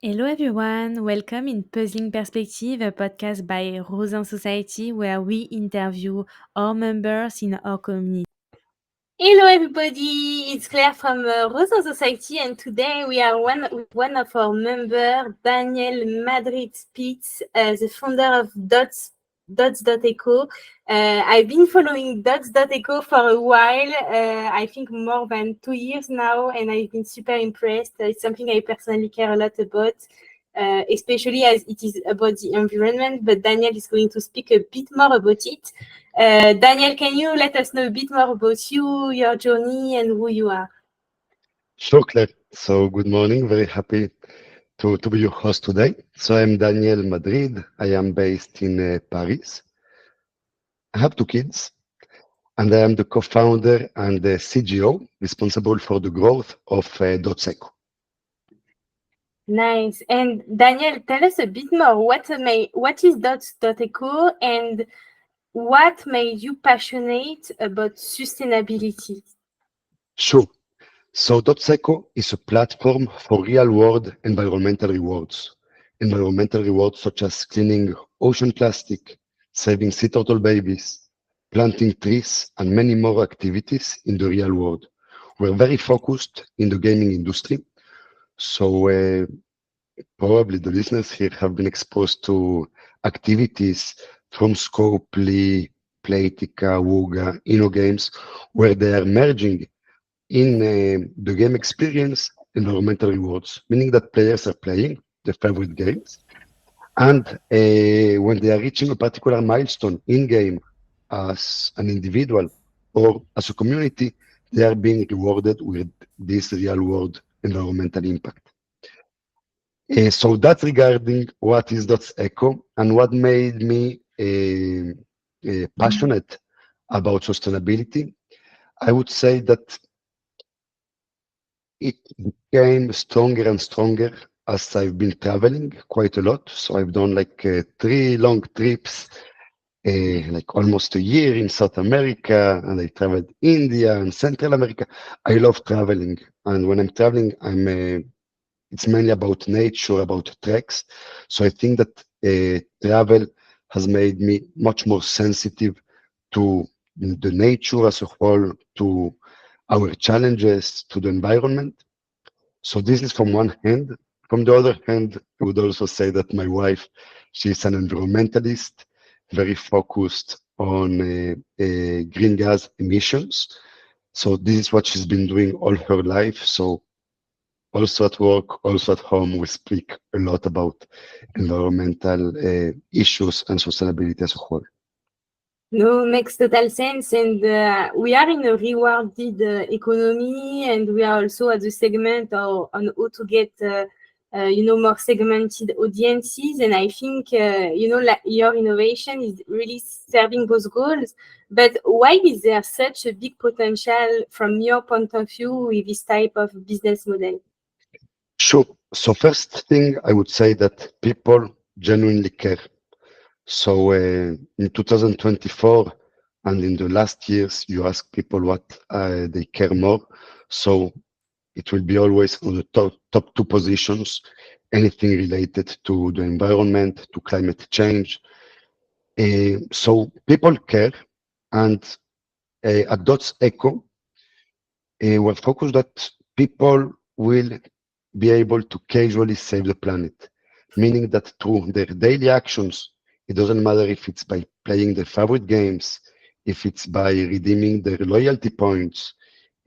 Hello everyone, welcome in Puzzling Perspective, a podcast by Rzain Society where we interview our members in our community. Hello everybody, it's Claire from Rzain Society, and today we are with one of our members, Daniel Madrid, the founder of Dots.eco. I've been following Dots.eco for a while, I think more than 2 years now, and I've been super impressed. It's something I personally care a lot about. Especially as it is about the environment, but Daniel is going to speak a bit more about it. Daniel, can you let us know a bit more about you, your journey, and who you are? Sure, Claire. So good morning. Very happy to be your host today. So I'm Daniel Madrid. I am based in Paris. I have two kids, and I am the co-founder and the CGO responsible for the growth of Dots.eco. Nice. And Daniel, tell us a bit more. What is Dots.eco and what made you passionate about sustainability? Sure. So Dots.eco is a platform for real-world environmental rewards. Environmental rewards such as cleaning ocean plastic, saving sea turtle babies, planting trees, and many more activities in the real world. We're very focused in the gaming industry, so probably the listeners here have been exposed to activities from Scopely, Playtika, Wooga, InnoGames, where they are merging in the game experience environmental rewards, meaning that players are playing their favorite games, and when they are reaching a particular milestone in game as an individual or as a community, they are being rewarded with this real world environmental impact. So that's regarding what is Dots.eco and what made me passionate about sustainability. I would say that it became stronger and stronger as I've been traveling quite a lot. So I've done like 3 long trips, like almost a year in South America, and I traveled India and Central America. I love traveling, and when I'm traveling, it's mainly about nature, about treks. So I think that travel has made me much more sensitive to the nature as a whole, to our challenges, to the environment. So this is from one hand. From the other hand, I would also say that my wife, she's an environmentalist, very focused on green gas emissions. So this is what she's been doing all her life. So also at work, also at home, we speak a lot about environmental issues and sustainability as a whole. No, makes total sense. And we are in a rewarded economy, and we are also at the segment on how to get, more segmented audiences. And I think, like your innovation is really serving those goals. But why is there such a big potential from your point of view with this type of business model? Sure. So first thing, I would say that people genuinely care. So in 2024 and in the last years, you ask people what they care more. So it will be always on the top two positions, anything related to the environment, to climate change. So people care, and at Dots.eco, we're focused that people will be able to casually save the planet, meaning that through their daily actions, it doesn't matter if it's by playing their favorite games, if it's by redeeming their loyalty points,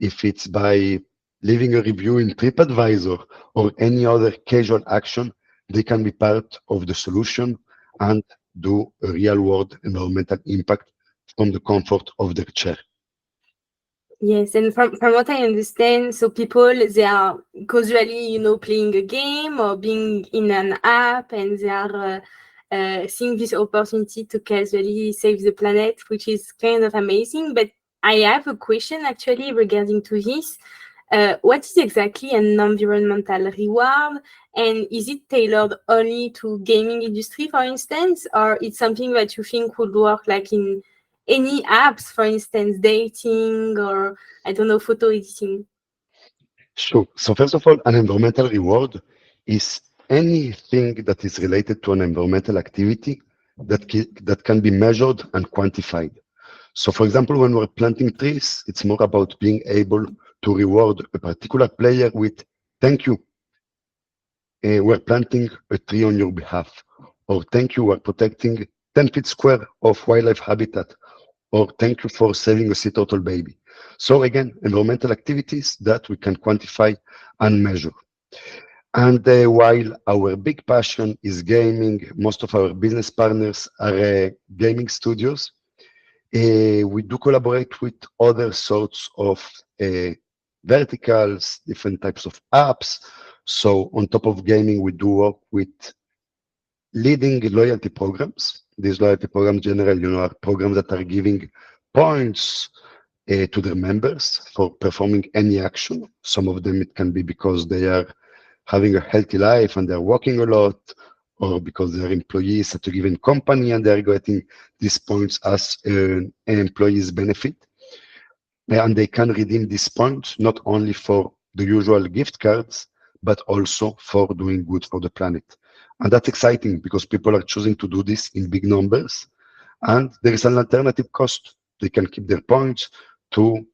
if it's by leaving a review in TripAdvisor or any other casual action, they can be part of the solution and do a real world environmental impact from the comfort of their chair. Yes, and from what I understand, so people, they are casually, playing a game or being in an app, and they are seeing this opportunity to casually save the planet, which is kind of amazing. But I have a question actually regarding to this. What is exactly an environmental reward, and is it tailored only to gaming industry, for instance, or it's something that you think would work like in any apps, for instance, dating or I don't know, photo editing? Sure. So first of all, an environmental reward is anything that is related to an environmental activity that can be measured and quantified. So, for example, when we're planting trees, it's more about being able to reward a particular player with "Thank you, we're planting a tree on your behalf," or "Thank you, we're protecting 10 feet square of wildlife habitat," or "Thank you for saving a sea turtle baby." So again, environmental activities that we can quantify and measure. And while our big passion is gaming, most of our business partners are gaming studios. We do collaborate with other sorts of verticals, different types of apps. So on top of gaming, we do work with leading loyalty programs. These loyalty programs generally, are programs that are giving points to their members for performing any action. Some of them, it can be because they are having a healthy life and they're walking a lot, or because they're employees at a given company and they're getting these points as an employee's benefit. And they can redeem these points not only for the usual gift cards, but also for doing good for the planet. And that's exciting because people are choosing to do this in big numbers. And there is an alternative cost. They can keep their points to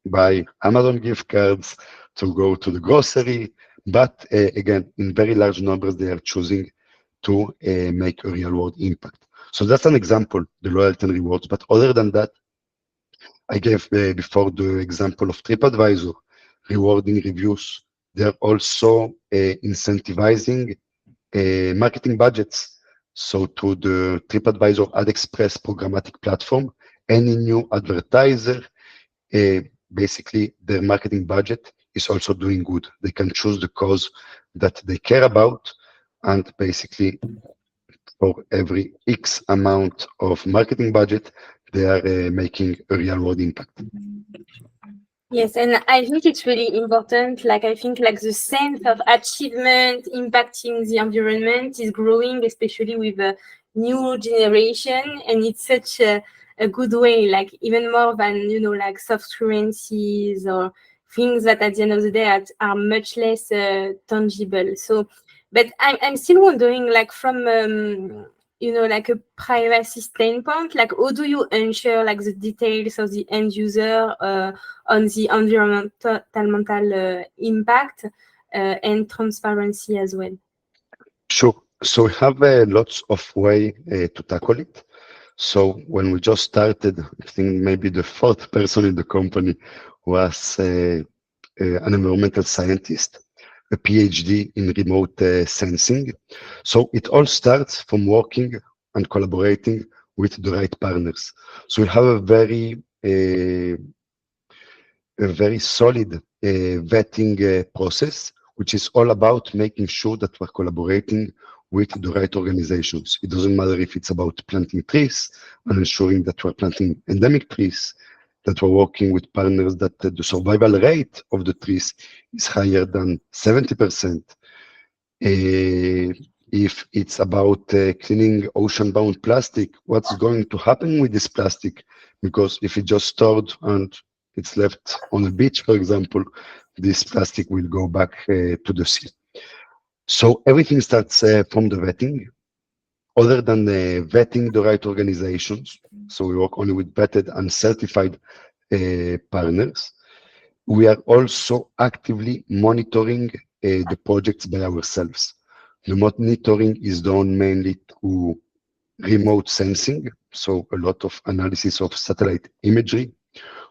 buy Amazon gift cards, to go to the grocery. But again, in very large numbers, they are choosing to make a real world impact. So that's an example, the loyalty and rewards. But other than that, I gave before the example of TripAdvisor, rewarding reviews. They're also incentivizing marketing budgets. So to the TripAdvisor Ad Express programmatic platform, any new advertiser, basically their marketing budget is also doing good. They can choose the cause that they care about, and basically for every X amount of marketing budget, they are making a real world impact. Yes, and I think it's really important. I think the sense of achievement impacting the environment is growing, especially with the new generation, and it's such a good way, even more than soft currencies or things that at the end of the day are much less tangible. So, but I'm still wondering, from a privacy standpoint, how do you ensure the details of the end user on the environmental impact and transparency as well? Sure. So we have lots of way to tackle it. So when we just started, I think maybe the fourth person in the company was an environmental scientist, a PhD in remote sensing. So it all starts from working and collaborating with the right partners. So we have a very solid vetting process, which is all about making sure that we're collaborating with the right organizations. It doesn't matter if it's about planting trees and ensuring that we're planting endemic trees, that we're working with partners that the survival rate of the trees is higher than 70%. If it's about cleaning ocean-bound plastic, what's going to happen with this plastic? Because if it's just stored and it's left on a beach, for example, this plastic will go back to the sea. So everything starts from the vetting. Other than vetting the right organizations, so we work only with vetted and certified partners, we are also actively monitoring the projects by ourselves. The monitoring is done mainly through remote sensing, so a lot of analysis of satellite imagery.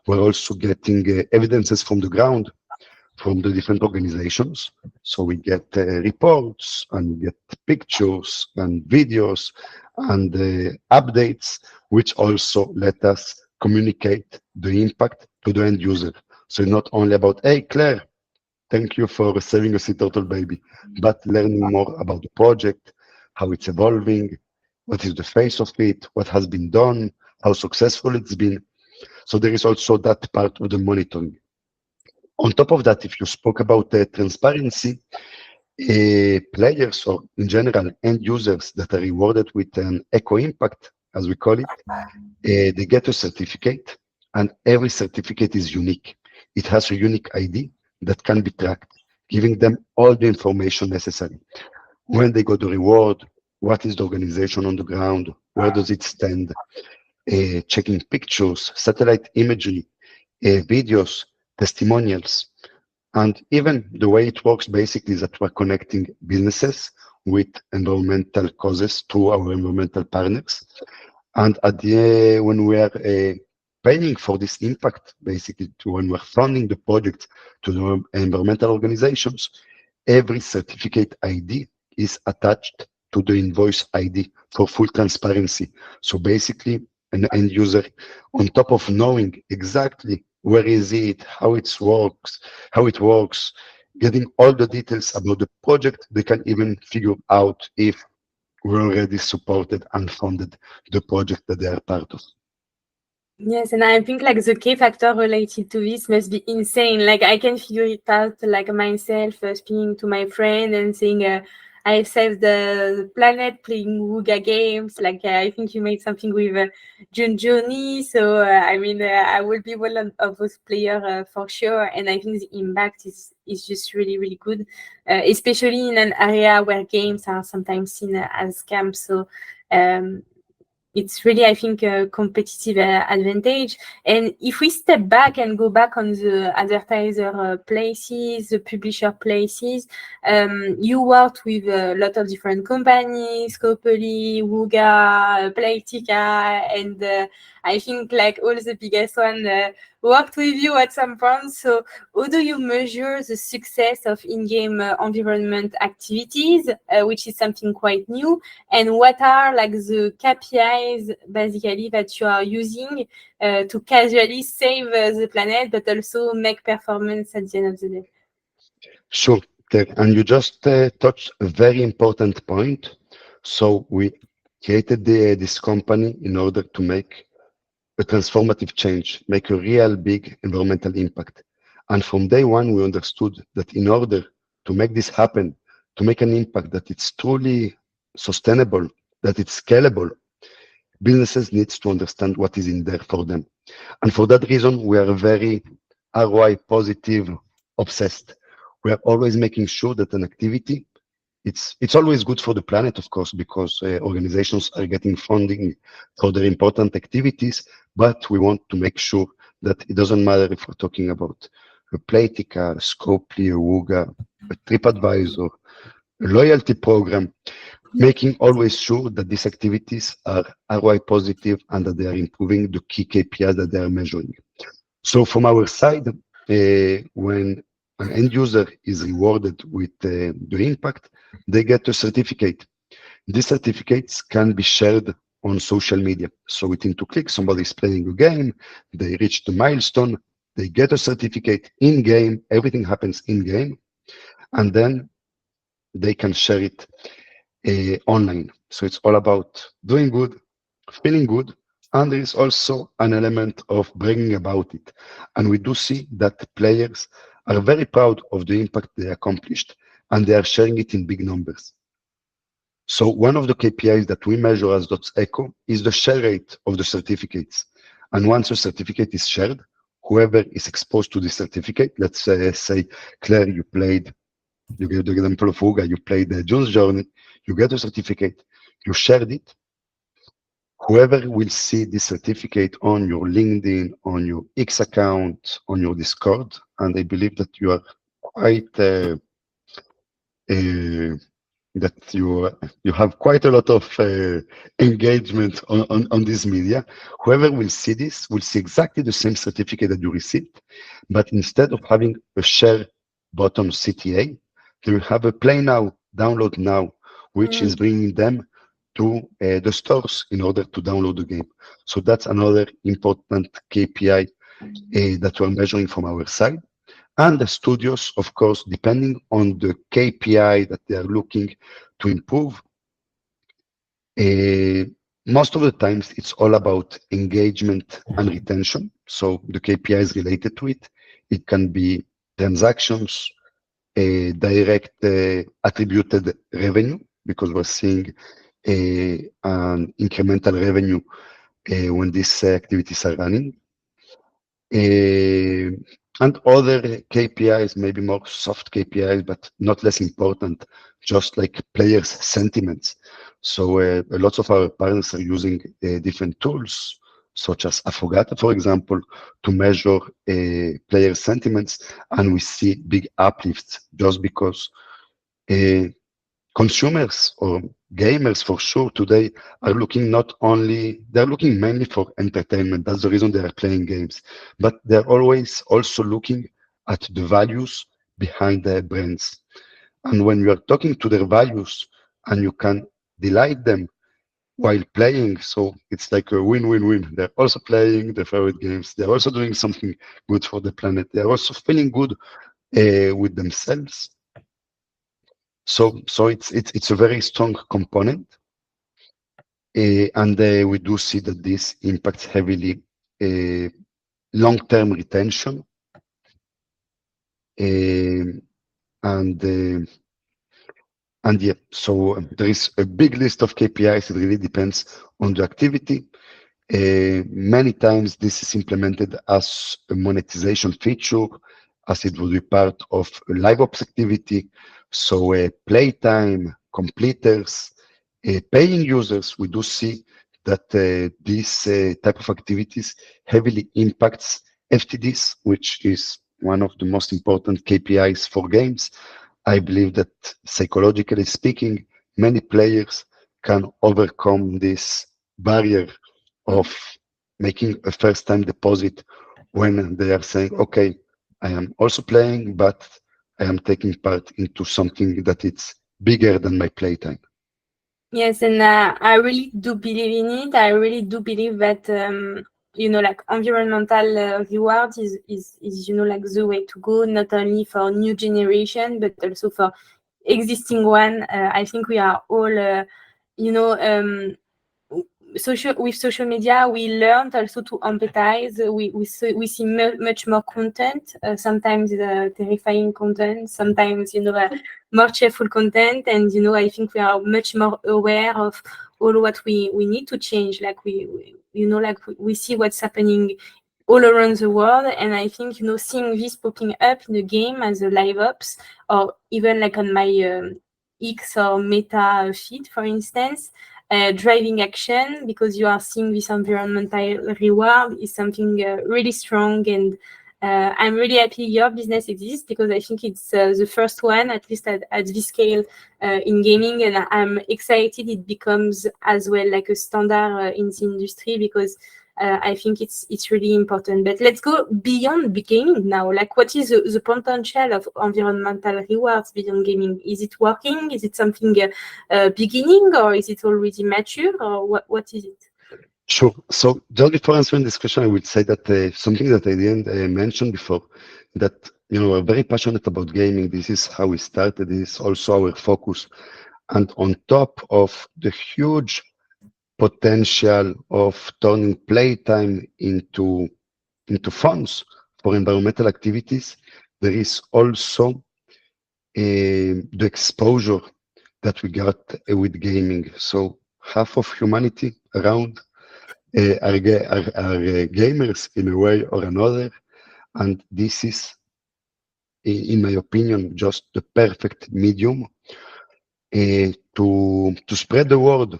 We're also getting evidences from the ground from the different organizations. So we get reports and we get pictures and videos and updates, which also let us communicate the impact to the end user. So not only about, hey, Claire, thank you for saving a sea turtle baby, but learning more about the project, how it's evolving, what is the face of it, what has been done, how successful it's been. So there is also that part of the monitoring. On top of that, if you spoke about transparency, players or in general end users that are rewarded with an eco impact, as we call it, they get a certificate, and every certificate is unique. It has a unique ID that can be tracked, giving them all the information necessary. when they got the reward, what is the organization on the ground, where does it stand, checking pictures, satellite imagery, videos, testimonials. And even the way it works basically is that we're connecting businesses with environmental causes through our environmental partners. And at the when we are paying for this impact, basically, when we're funding the project to the environmental organizations, every certificate ID is attached to the invoice ID for full transparency. So basically, an end user, on top of knowing exactly where is it, how it works, getting all the details about the project, they can even figure out if we already supported and funded the project that they are part of. Yes, and I think like the key factor related to this must be insane. Like I can figure it out like myself, speaking to my friend and saying, I saved the planet playing Wuga games. Like I think you made something with June Journey. So I mean, I will be one of those players for sure. And I think the impact is just really, really good, especially in an area where games are sometimes seen as scams. So um, it's really, I think, a competitive advantage. And if we step back and go back on the advertiser places, the publisher places, you worked with a lot of different companies, Scopely, Wuga, Playtika, and I think like all the biggest one worked with you at some point. So how do you measure the success of in-game environment activities, which is something quite new? And what are like the KPIs basically that you are using to casually save the planet, but also make performance at the end of the day? Sure, and you just touched a very important point. So we created this company in order to make a transformative change, make a real big environmental impact. And from day one, we understood that in order to make this happen, to make an impact that it's truly sustainable, that it's scalable, businesses needs to understand what is in there for them. And for that reason, we are very ROI positive obsessed. We are always making sure that an activity, it's always good for the planet, of course, because organizations are getting funding for their important activities, but we want to make sure that it doesn't matter if we're talking about a Playtika, a Scopely, a Wuga, a TripAdvisor, a loyalty program, making always sure that these activities are ROI positive and that they are improving the key KPIs that they are measuring. So from our side, when an end user is rewarded with the impact, they get a certificate. These certificates can be shared on social media. So within 2 clicks, somebody is playing a game, they reach the milestone, they get a certificate in game, everything happens in game, and then they can share it online. So it's all about doing good, feeling good, and there is also an element of bragging about it. And we do see that players are very proud of the impact they accomplished, and they are sharing it in big numbers. So one of the KPIs that we measure as Dots.eco is the share rate of the certificates. And once a certificate is shared, whoever is exposed to the certificate, let's say, Claire, you gave the example of Uga, you played the June's Journey, you get a certificate, you shared it. Whoever will see this certificate on your LinkedIn, on your X account, on your Discord, and I believe that you are quite uh, that you have quite a lot of engagement on this media. Whoever will see this will see exactly the same certificate that you received, but instead of having a share button CTA, they will have a play now, download now, which is bringing them to the stores in order to download the game. So that's another important KPI that we're measuring from our side. And the studios, of course, depending on the KPI that they are looking to improve, most of the times it's all about engagement and retention. So the KPI is related to it. It can be transactions, direct attributed revenue, because we're seeing an incremental revenue when these activities are running. And other KPIs, maybe more soft KPIs, but not less important, just like players' sentiments. So a lot of our partners are using different tools, such as Afogata, for example, to measure player sentiments, and we see big uplifts just because uh, consumers or gamers for sure today are looking not only they're looking mainly for entertainment. That's the reason they are playing games, but they're always also looking at the values behind their brands. And when you are talking to their values and you can delight them while playing, so it's like a win-win-win. They're also playing their favorite games, they're also doing something good for the planet, they're also feeling good with themselves. So it's a very strong component, and we do see that this impacts heavily uh, long-term retention, uh, and uh, and yeah. So there is a big list of KPIs. It really depends on the activity. Many times this is implemented as a monetization feature, as it would be part of a live ops activity. So playtime, completers, paying users, we do see that this type of activities heavily impacts FTDs, which is one of the most important KPIs for games. I believe that psychologically speaking, many players can overcome this barrier of making a first time deposit when they are saying, okay, I am also playing, but I am taking part into something that it's bigger than my playtime. Yes, and I really do believe in it. I really do believe that like environmental reward is like the way to go, not only for new generation but also for existing one. I think we are all, you know, social media. We learned also to empathize. We see much more content. Sometimes terrifying content. Sometimes more cheerful content, and I think we are much more aware of all what we need to change. Like we see what's happening all around the world, and I think seeing this popping up in the game as a live ops, or even like on my X or Meta feed, for instance, driving action, because you are seeing this environmental reward, is something really strong. And I'm really happy your business exists, because I think it's the first one, at least at this scale, in gaming, and I'm excited it becomes as well like a standard in the industry, because I think it's really important. But let's go beyond gaming now. Like, what is the potential of environmental rewards beyond gaming? Is it working? Is it something beginning, or is it already mature, or what is it? Sure. So just before answering this question, I would say that something that I didn't mention before, that we're very passionate about gaming. This is how we started. This is also our focus. And on top of the huge potential of turning playtime into funds for environmental activities, there is also the exposure that we got with gaming. So half of humanity around are gamers in a way or another, and this is, in my opinion, just the perfect medium to spread the word,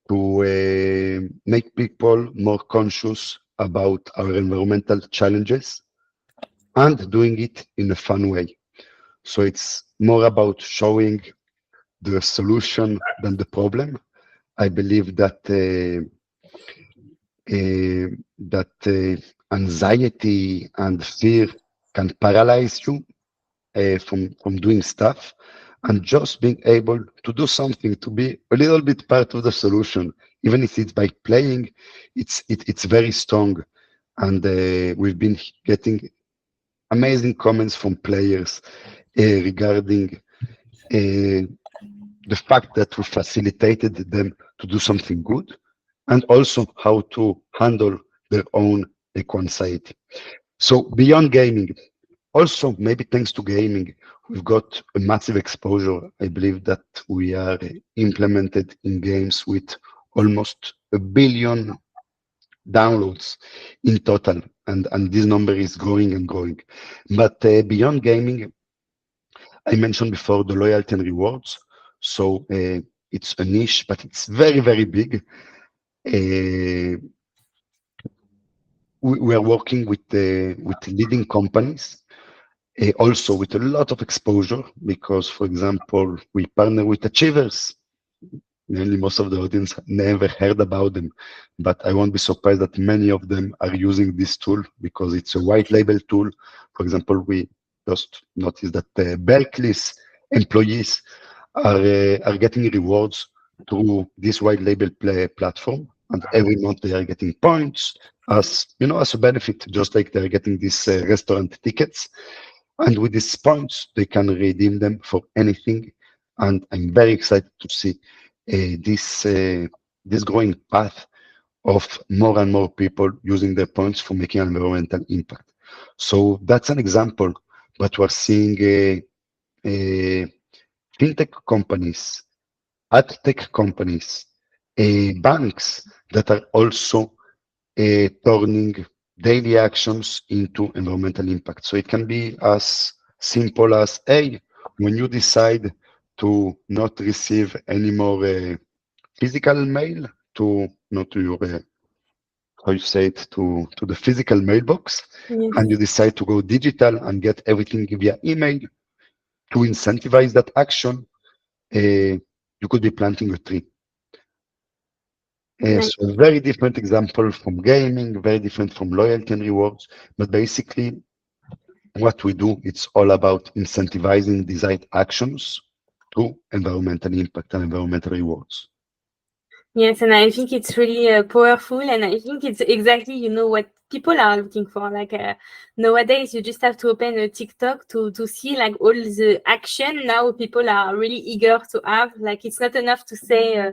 to make people more conscious about our environmental challenges, and doing it in a fun way. So it's more about showing the solution than the problem. I believe that anxiety and fear can paralyze you from doing stuff, and just being able to do something, to be a little bit part of the solution, even if it's by playing, it's very strong. And we've been getting amazing comments from players regarding the fact that we facilitated them to do something good, and also how to handle their own eco-anxiety. So beyond gaming, also maybe thanks to gaming, we've got a massive exposure. I believe that we are implemented in games with almost 1 billion downloads in total, and this number is growing and growing. But beyond gaming, I mentioned before the loyalty and rewards. So it's a niche, but it's very, very big. Uh, we are working with leading companies, also with a lot of exposure because, for example, we partner with Achievers. Mainly, most of the audience never heard about them, but I won't be surprised that many of them are using this tool because it's a white label tool. For example, we just noticed that Berkeley's employees are getting rewards through this white label platform, and every month they are getting points as as a benefit, just like they're getting these restaurant tickets. And with these points, they can redeem them for anything. And I'm very excited to see this growing path of more and more people using their points for making an environmental impact. So that's an example. But we're seeing fintech companies, ad tech companies, banks that are also turning daily actions into environmental impact. So it can be as simple as, hey, when you decide to not receive any more physical mail to not to your how you say it to the physical mailbox, Yes. and you decide to go digital and get everything via email to incentivize that action, you could be planting a tree. Nice. So a very different example from gaming, very different from loyalty and rewards. But basically, what we do, it's all about incentivizing desired actions to environmental impact and environmental rewards. Yes, and I think it's really powerful, and I think it's exactly what people are looking for. Like nowadays, you just have to open a TikTok to see like all the action now people are really eager to have. Like it's not enough to say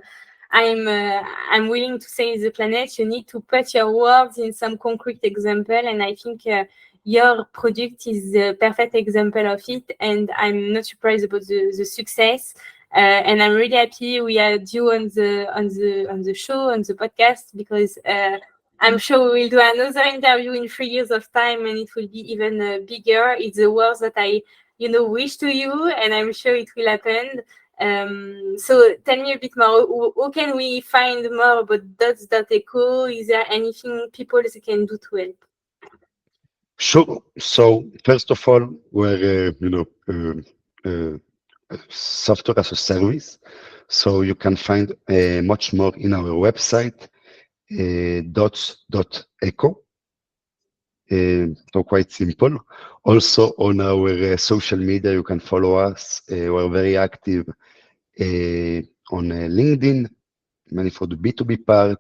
I'm willing to save the planet. You need to put your words in some concrete example, and I think your product is the perfect example of it. And I'm not surprised about the success. And I'm really happy we had you on the show, on the podcast, because I'm sure we will do another interview in 3 years of time, and it will be even bigger. It's the words that I wish to you, and I'm sure it will happen. So tell me a bit more. How can we find more about Dots.eco? Is there anything people can do to help? Sure. So first of all, we're software as a service, so you can find much more in our website, Dots.eco. So quite simple. Also on our social media, you can follow us. We're very active on LinkedIn, mainly for the B2B part,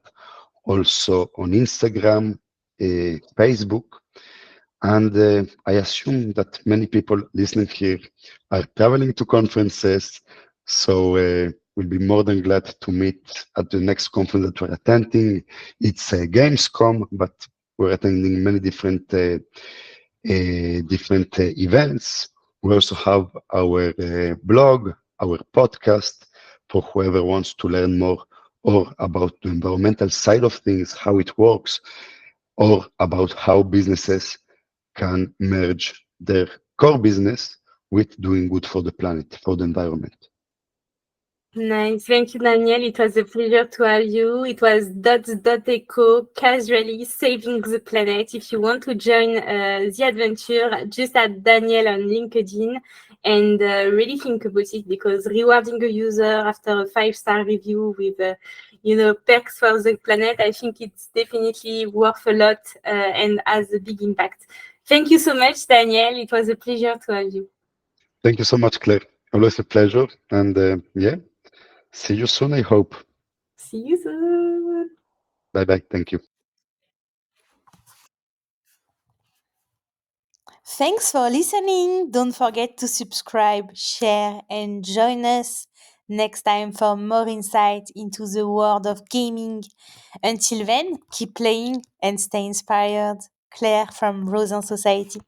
also on Instagram, Facebook. And I assume that many people listening here are traveling to conferences. So we'll be more than glad to meet at the next conference that we're attending. It's Gamescom, but we're attending many different events. We also have our blog, our podcast for whoever wants to learn more or about the environmental side of things, how it works, or about how businesses can merge their core business with doing good for the planet, for the environment. Nice. Thank you, Daniel. It was a pleasure to have you. It was Dots.eco, casually saving the planet. If you want to join the adventure, just add Daniel on LinkedIn and really think about it, because rewarding a user after a 5-star review with, perks for the planet, I think it's definitely worth a lot and has a big impact. Thank you so much, Daniel. It was a pleasure to have you. Thank you so much, Claire. Always a pleasure. And yeah, see you soon, I hope. See you soon. Bye bye. Thank you. Thanks for listening. Don't forget to subscribe, share, and join us next time for more insight into the world of gaming. Until then, keep playing and stay inspired. Claire from Rzain Society.